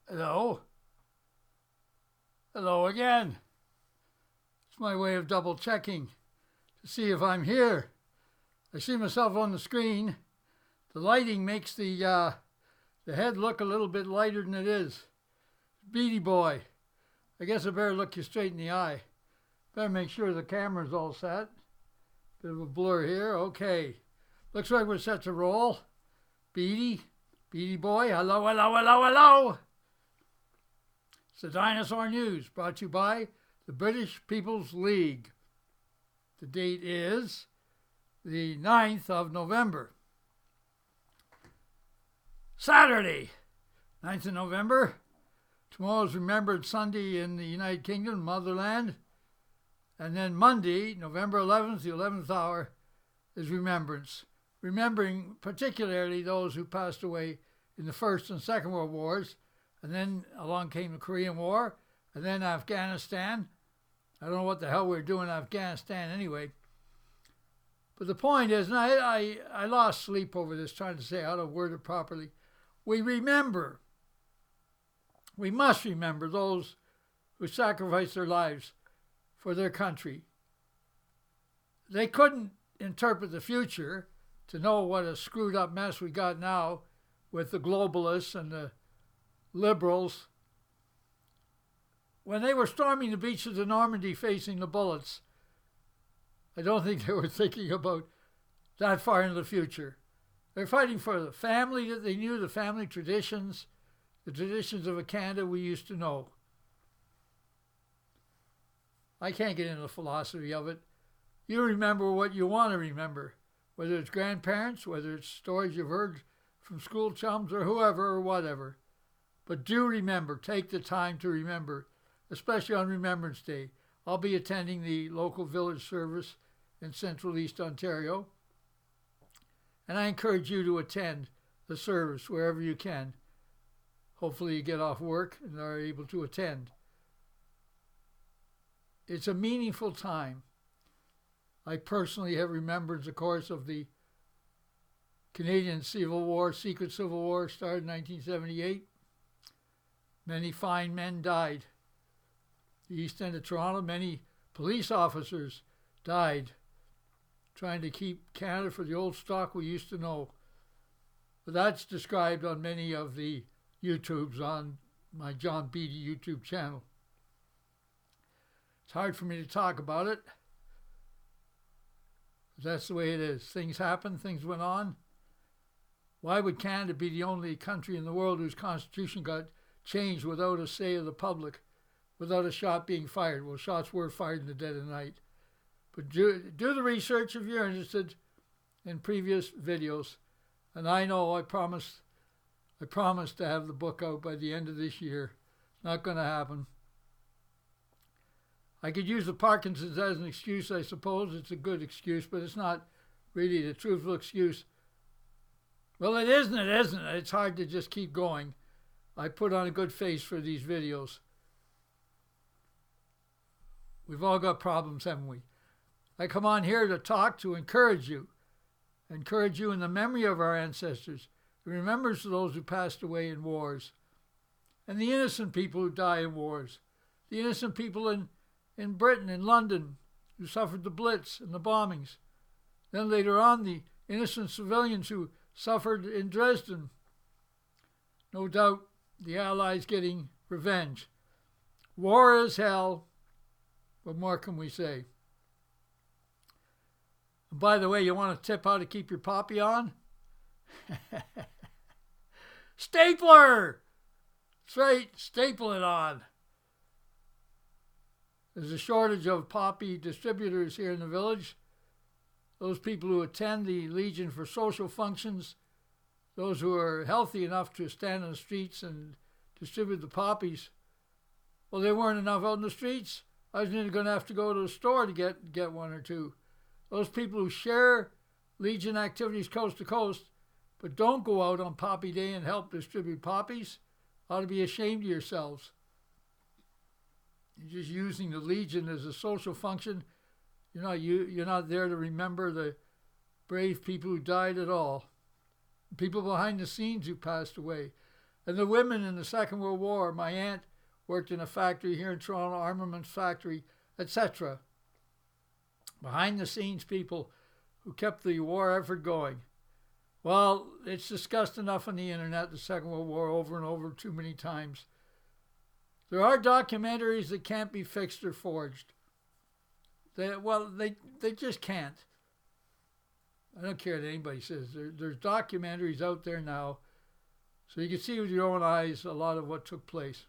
Hello? Hello again. It's my way of double checking to see if I'm here. I see myself on the screen. The lighting makes the head look a little bit lighter than it is. Beattie boy. I guess I better look you straight in the eye. Better make sure the camera's all set. Bit of a blur here. Okay. Looks like we're set to roll. Beattie boy. Hello, hello, hello, hello. It's the Dinosaur News, brought to you by the British People's League. The date is the 9th of November. Saturday, 9th of November. Tomorrow is Remembrance Sunday in the United Kingdom, motherland. And then Monday, November 11th, the 11th hour, is Remembrance. Remembering particularly those who passed away in the First and Second World Wars. And then along came the Korean War, and then Afghanistan. I don't know what the hell we were doing in Afghanistan anyway. But the point is, and I lost sleep over this, trying to say how to word it properly. We must remember those who sacrificed their lives for their country. They couldn't interpret the future to know what a screwed up mess we got now with the globalists and the liberals. When they were storming the beaches of Normandy facing the bullets, I don't think they were thinking about that far into the future. They're fighting for the family that they knew, the family traditions, the traditions of a Canada we used to know. I can't get into the philosophy of it. You remember what you want to remember, whether it's grandparents, whether it's stories you've heard from school chums or whoever or whatever. But do remember, take the time to remember, especially on Remembrance Day. I'll be attending the local village service in Central East Ontario. And I encourage you to attend the service wherever you can. Hopefully you get off work and are able to attend. It's a meaningful time. I personally have remembrance, of course, of the Canadian Civil War, secret Civil War, started in 1978. Many fine men died. The East End of Toronto, many police officers died trying to keep Canada for the old stock we used to know. But that's described on many of the YouTubes on my John Beattie YouTube channel. It's hard for me to talk about it. But that's the way it is. Things happen, things went on. Why would Canada be the only country in the world whose constitution got changed without a say of the public, without a shot being fired? Well, shots were fired in the dead of night. But do the research if you're interested in previous videos. And I know I promised to have the book out by the end of this year. Not going to happen. I could use the Parkinson's as an excuse, I suppose. It's a good excuse, but it's not really the truthful excuse. Well, it isn't. It's hard to just keep going. I put on a good face for these videos. We've all got problems, haven't we? I come on here to talk, to encourage you in the memory of our ancestors, in remembrance of those who passed away in wars, and the innocent people who die in wars, the innocent people in Britain, in London, who suffered the Blitz and the bombings. Then later on, the innocent civilians who suffered in Dresden. No doubt the Allies getting revenge. War is hell. What more can we say? And by the way, you want a tip how to keep your poppy on? Stapler! That's right, staple it on. There's a shortage of poppy distributors here in the village. Those people who attend the Legion for social functions, those who are healthy enough to stand on the streets and distribute the poppies, well, there weren't enough out in the streets. I was going to have to go to a store to get one or two. Those people who share Legion activities coast to coast, but don't go out on Poppy Day and help distribute poppies, ought to be ashamed of yourselves. You're just using the Legion as a social function. You're not there to remember the brave people who died at all. People behind the scenes who passed away. And the women in the Second World War, my aunt worked in a factory here in Toronto, armaments factory, etc. Behind the scenes people who kept the war effort going. Well, it's discussed enough on the internet, the Second World War, over and over too many times. There are documentaries that can't be fixed or forged. They just can't. I don't care what anybody says. There's documentaries out there now, so you can see with your own eyes a lot of what took place.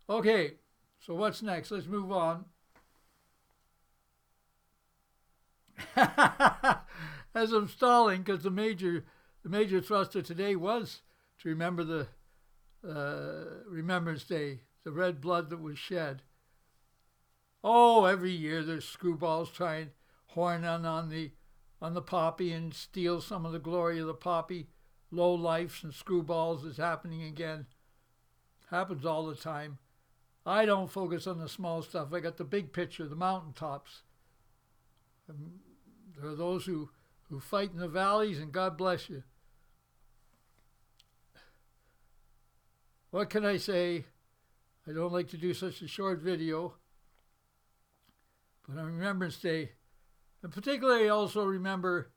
Okay, so what's next? Let's move on. As I'm stalling, because the major thrust of today was to remember the Remembrance Day, the red blood that was shed. Oh, every year there's screwballs trying horn on the poppy and steal some of the glory of the poppy. Low lifes and screwballs is happening again. Happens all the time. I don't focus on the small stuff. I got the big picture, the mountaintops. There are those who fight in the valleys, and God bless you. What can I say? I don't like to do such a short video. But on Remembrance Day, and particularly also remember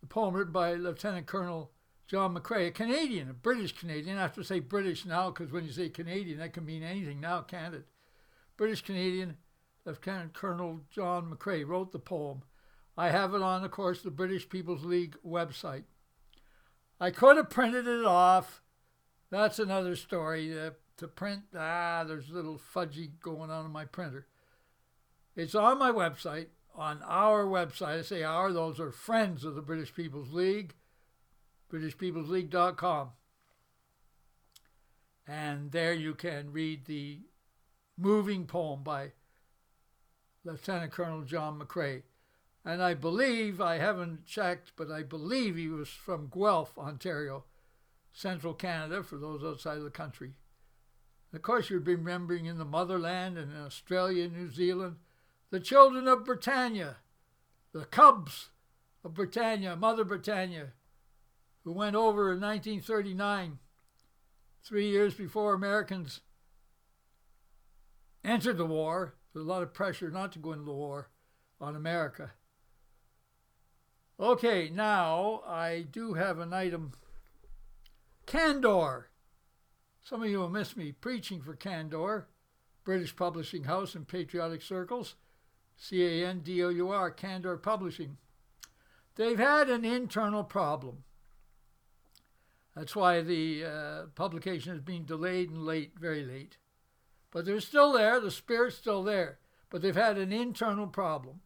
the poem written by Lieutenant Colonel John McCrae, a Canadian, a British Canadian. I have to say British now because when you say Canadian, that can mean anything now, can't it? British Canadian Lieutenant Colonel John McCrae wrote the poem. I have it on, of course, the British People's League website. I could have printed it off. That's another story. To print, there's a little fudgy going on in my printer. It's on my website, on our website. I say our, those are friends of the British People's League, BritishPeoplesLeague.com. And there you can read the moving poem by Lieutenant Colonel John McCrae. And I believe, I haven't checked, but I believe he was from Guelph, Ontario, central Canada, for those outside of the country. And of course, you'd be remembering in the motherland and in Australia, New Zealand, the children of Britannia, the cubs of Britannia, Mother Britannia, who went over in 1939, 3 years before Americans entered the war. There's a lot of pressure not to go into the war on America. Okay, now I do have an item. Candor. Some of you will miss me preaching for Candor, British publishing house in patriotic circles. Candor, Candor Publishing. They've had an internal problem. That's why the publication is being delayed and late, very late. But they're still there, the spirit's still there. But they've had an internal problem.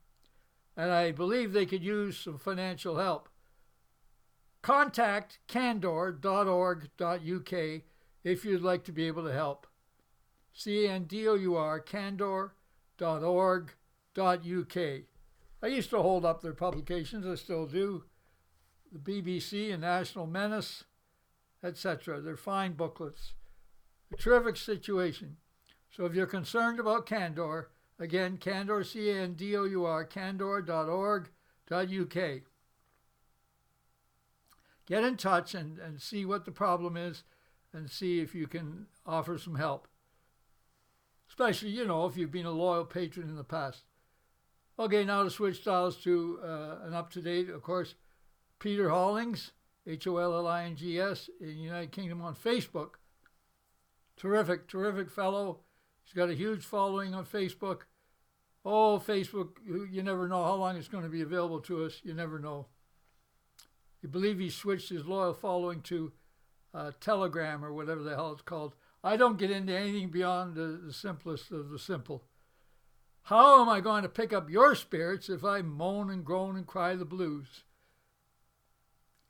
And I believe they could use some financial help. Contact candor.org.uk if you'd like to be able to help. Candor, candor.org.uk. I used to hold up their publications, I still do. The BBC and National Menace, etc. They're fine booklets. A terrific situation. So if you're concerned about Candor, again, Candor, Candor, candor.org.uk. Get in touch and see what the problem is and see if you can offer some help. Especially, if you've been a loyal patron in the past. Okay, now to switch styles to an up-to-date, of course, Peter Hollings, Hollings, in the United Kingdom on Facebook. Terrific, terrific fellow. He's got a huge following on Facebook. Oh, Facebook, you never know how long it's going to be available to us. You never know. I believe he switched his loyal following to Telegram or whatever the hell it's called. I don't get into anything beyond the simplest of the simple. How am I going to pick up your spirits if I moan and groan and cry the blues?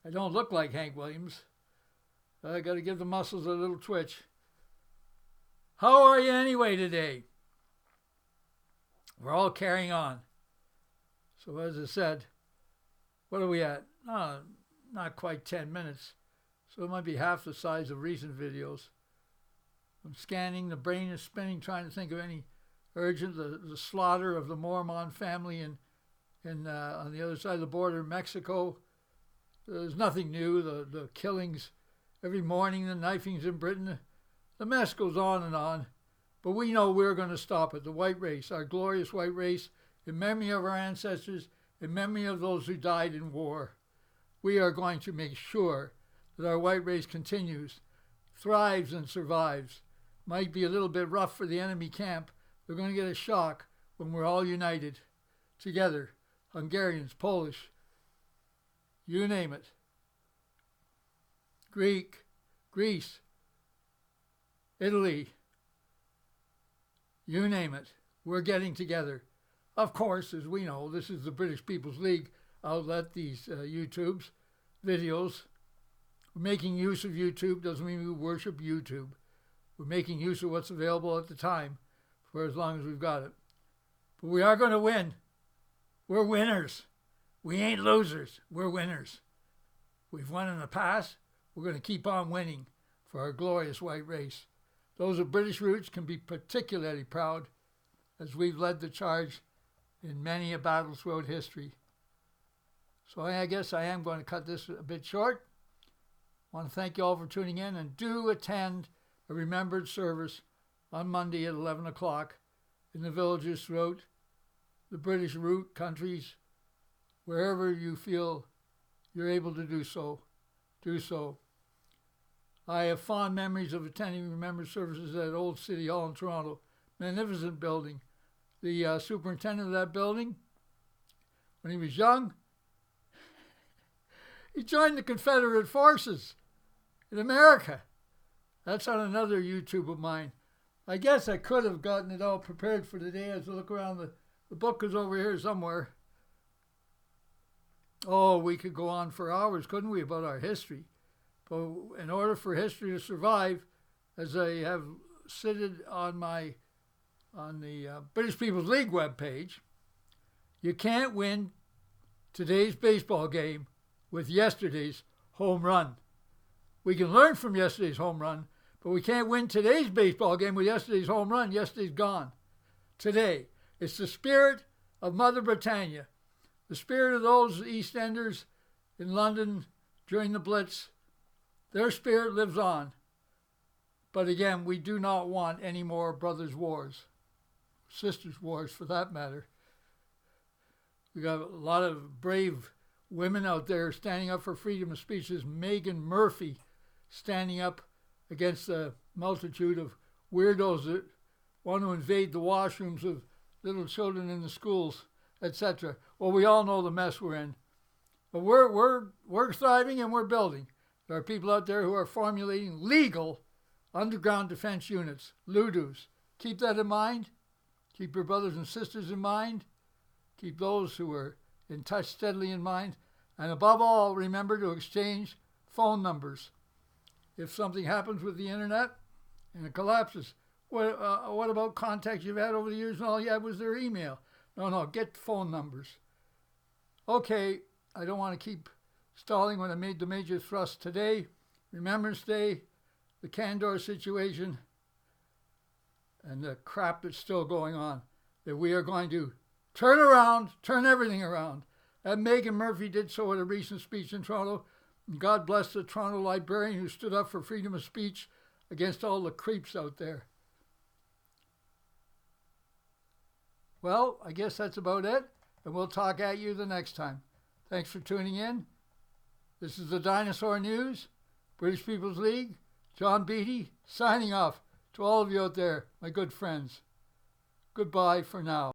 I don't look like Hank Williams. I got to give the muscles a little twitch. How are you anyway today? We're all carrying on. So as I said, what are we at? Not quite 10 minutes. So it might be half the size of recent videos. I'm scanning, the brain is spinning, trying to think of any urgent, the slaughter of the Mormon family in on the other side of the border in Mexico. There's nothing new. The killings every morning the knifings in Britain. The mess goes on, but we know we're going to stop it. The white race, our glorious white race, in memory of our ancestors, in memory of those who died in war. We are going to make sure that our white race continues, thrives and survives. Might be a little bit rough for the enemy camp. They're going to get a shock when we're all united together. Hungarians, Polish, you name it. Greece, Italy, you name it. We're getting together. Of course, as we know, this is the British People's League outlet, these YouTubes, videos. We're making use of YouTube. Doesn't mean we worship YouTube. We're making use of what's available at the time for as long as we've got it. But we are going to win. We're winners. We ain't losers. We're winners. We've won in the past. We're going to keep on winning for our glorious white race. Those of British roots can be particularly proud, as we've led the charge in many a battle throughout history. So I guess I am going to cut this a bit short. I want to thank you all for tuning in, and do attend a remembered service on Monday at 11 o'clock in the villages throughout the British root countries. Wherever you feel you're able to do so, do so. I have fond memories of attending remembered services at Old City Hall in Toronto. Magnificent building. The superintendent of that building, when he was young, he joined the Confederate forces in America. That's on another YouTube of mine. I guess I could have gotten it all prepared for today as I look around. The book is over here somewhere. Oh, we could go on for hours, couldn't we, about our history. But in order for history to survive, as I have cited on the British People's League webpage, you can't win today's baseball game with yesterday's home run. We can learn from yesterday's home run, but we can't win today's baseball game with yesterday's home run. Yesterday's gone. Today, it's the spirit of Mother Britannia, the spirit of those East Enders in London during the Blitz. Their spirit lives on. But again, we do not want any more brothers' wars, sisters' wars for that matter. We got a lot of brave women out there standing up for freedom of speech. There's Megan Murphy standing up against a multitude of weirdos that want to invade the washrooms of little children in the schools, etc. Well, we all know the mess we're in. But we're thriving and we're building. There are people out there who are formulating legal underground defense units, LUDUs. Keep that in mind. Keep your brothers and sisters in mind. Keep those who are in touch steadily in mind. And above all, remember to exchange phone numbers. If something happens with the internet and it collapses, what about contacts you've had over the years and all you had was their email? No, get phone numbers. Okay, I don't want to keep stalling when I made the major thrust today. Remembrance Day, the Candor situation, and the crap that's still going on, that we are going to turn everything around. And Megan Murphy did so at a recent speech in Toronto. And God bless the Toronto librarian who stood up for freedom of speech against all the creeps out there. Well, I guess that's about it, and we'll talk at you the next time. Thanks for tuning in. This is the Dinosaur News, British People's League. John Beattie signing off to all of you out there, my good friends. Goodbye for now.